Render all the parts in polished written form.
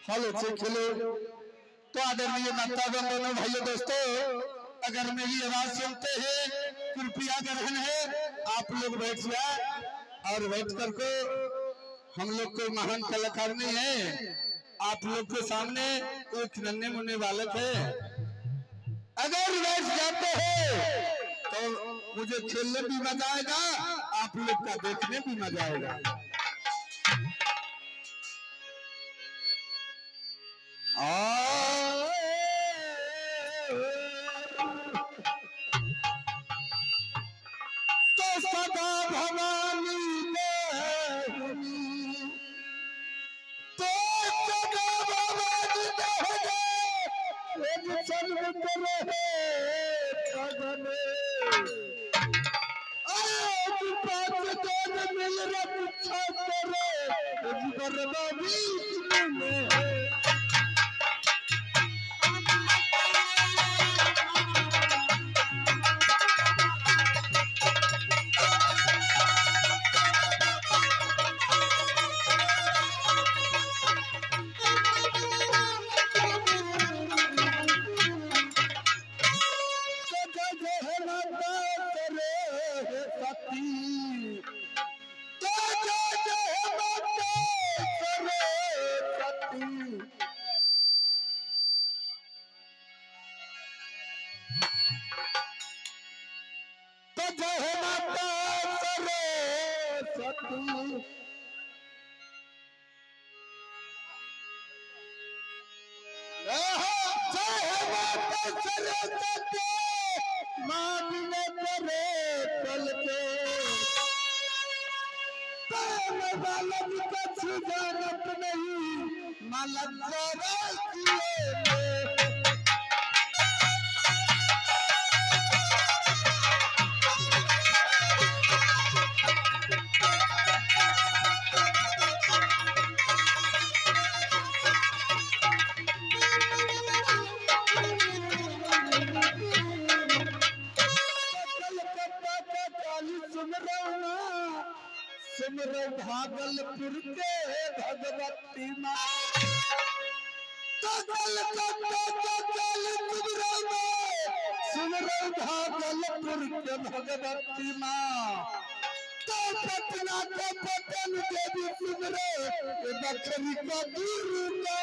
Hello से खेलो। तो आदरणीय माता बहनों भाइयों दोस्तों, अगर मेरी आवाज सुनते हैं कृपया ग्रहण है, आप लोग बैठ जाए और बैठ करके हम लोग को महान कलाकार नहीं है, आप लोग के सामने एक नन्हे मुन्ने बालक है, अगर बैठ जाते हैं तो मुझे खेलने भी मजा आएगा, आप लोग का देखने भी मजा आएगा। तो सदा भवानी तो सदा भवानी मिल रहा जानत नहीं सिमरो भागलपुर के भगवती माँ, सिमरो भागलपुर के भगवती माँ, तो पटना के पटन देवी सिमरो बखरी का दुर्गा।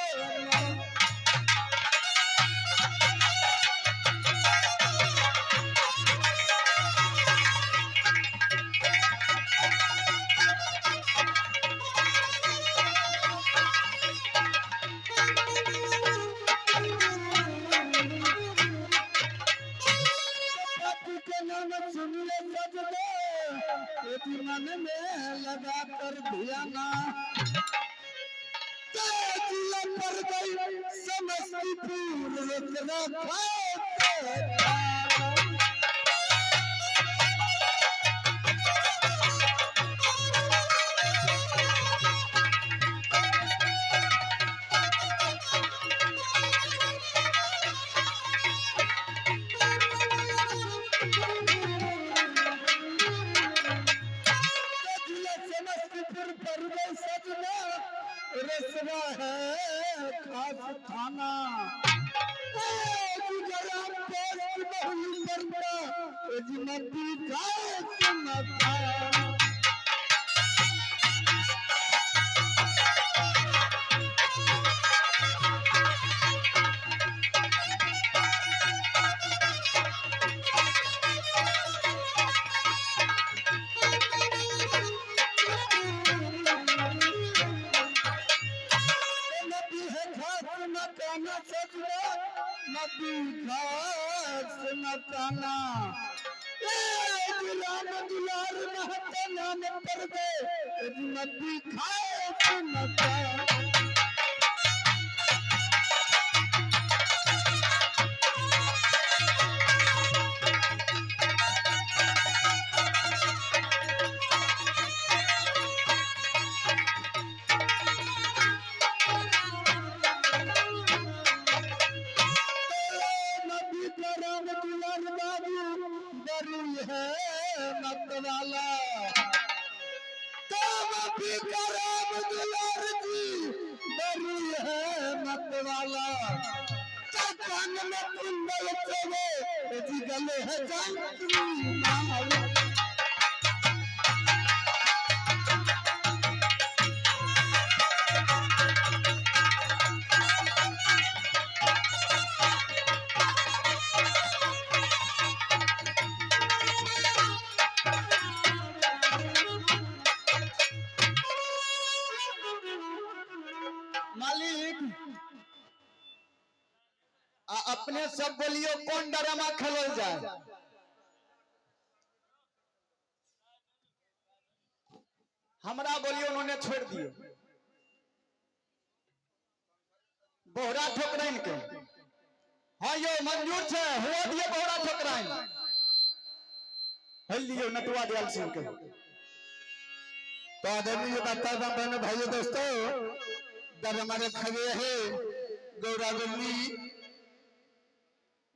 मन में लगा कर धियाना पर गई समस्तीपुर सुनताना गुलाम दुलार महताना न पर दे नबी खाए सुनता मतवाला बरी है मतवाला कान में कुंडल चले जी गले है जंतरी माल अपने सब बोलियो कौन ड्रामा खेलल जाए हमरा बोलियो उन्होंने छोड़ दिए बोहरा ठोकराइन के हाँ यो मंजूर छे हुआ दिए बोहरा ठोकराइन हल दियो नटवा दयाल सिंह के तो आदरणीय बता बहन भाइयों दोस्तों दर हमारे खड़े हैं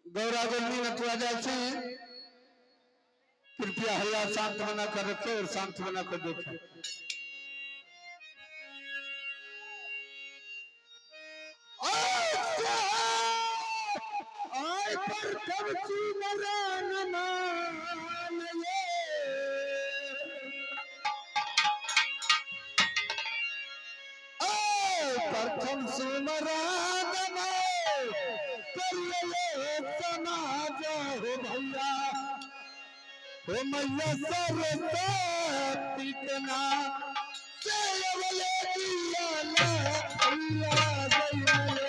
गौरागुल्ली नटवा दयाल सिंह कृपया हल्ला शांत बना कर रखे और शांत बना कर देखें प्रथम सुमरान समाज हो भैया हो मैया सरस्वती पिटना चलवले दिया ना अल्लाह जय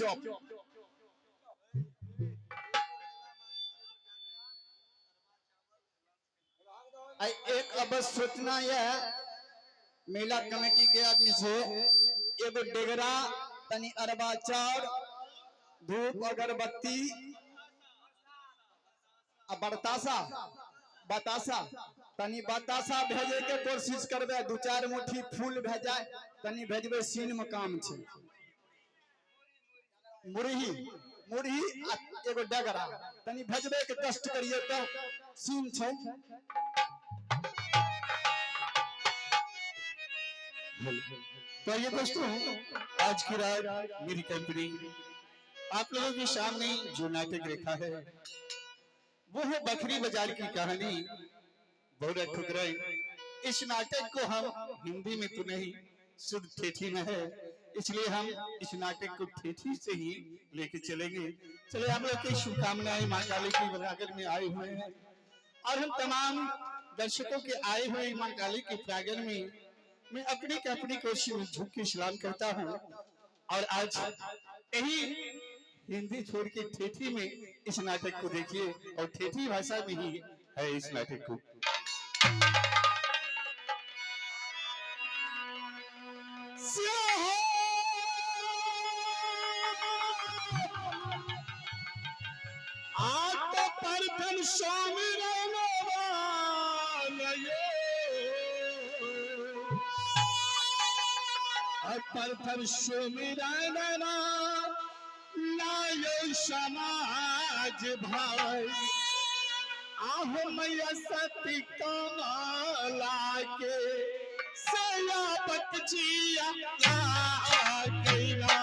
चौप। एक अब सोचना यह मेला कमेटी के आदमी से एगो डेगरा तनी अरबा चार धूप अगरबत्ती बतासा बतासा तनी बतासा भेजे के कोशिश करबे। दू चार मुट्ठी फूल भेजा तनी भेजबे। सीन में काम छे। मुरही मुरही एगो डेगरा तनी भेजबे के कष्ट करिए तो सीन छे। तो ये दोस्तों, आज की रात मेरी कंपनी आप लोगों के सामने जो नाटक रेखा है वो है बकरी बाजार की कहानी बहुरा ठुकराई। इस नाटक को हम हिंदी में तो नहीं, शुद्ध ठेठी में है, इसलिए हम इस नाटक को ठेठी से ही लेके चलेंगे। चले, हम लोग की शुभकामनाएं मां काली की प्रांगण में आए हुए हैं और हम तमाम दर्शकों के आए हुए मां काली के प्रांगण में मैं अपनी कोशिश में झुक के सलाम करता हूँ। और आज यही हिंदी छोड़ के ठेठी में इस नाटक को देखिए और ठेठी भाषा में ही है इस नाटक को। प्रथम सुमिरन लायो समाज भाई आहो मैया सती कमला के सयापत जिया गैला।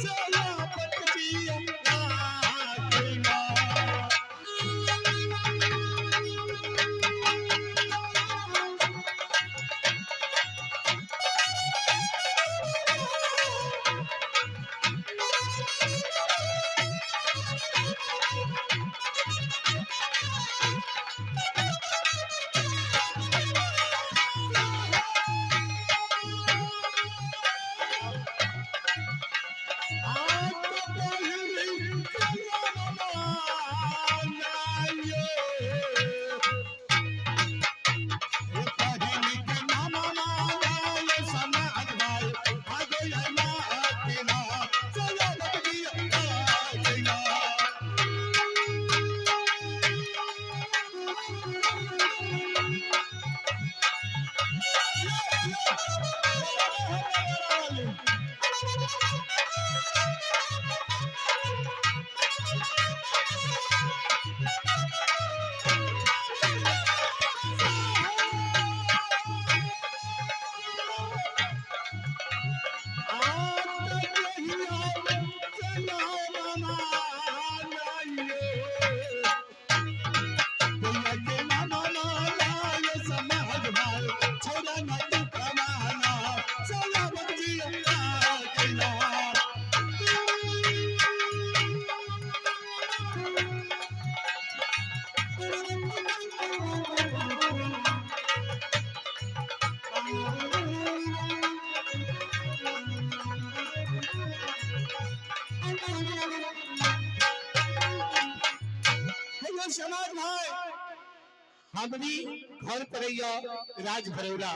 सलामत जिया राखना। समाज भाई हमरी घर परैया राज भरौरा,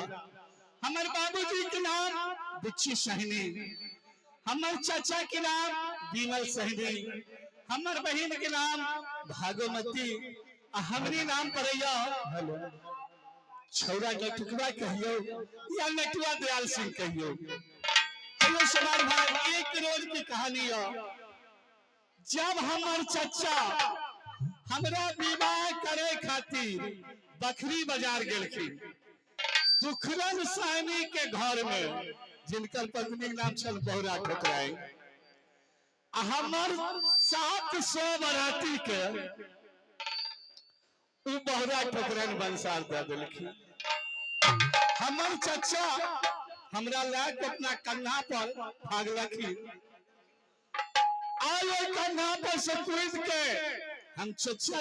हमारे बाबूजी के नाम बिच्छी सहनी, हमारे चाचा के नाम बीमल सहनी, हमारे बहन के नाम भागोमती, हमरी नाम परैया छौरा नटुकवा कहियो या नटुआ दयाल सिंह कहियो। हेलो समाज भाई, एक रोज की कहानी है। जब हमार चचा हमरा विवाह करे खातिर बखरी बाजार गेलखिन, दुखरन सहनी के घर में, जिनकर पत्नी के नाम छल बहुरा ठोकराई, हमर 700 बराती के उ बहुरा ठोकराई बंसार दे देलखिन। हमर चचा हमरा लाग अपना कंधा पर भागलखिन, आयो कंधा पर से कूद के हम चचा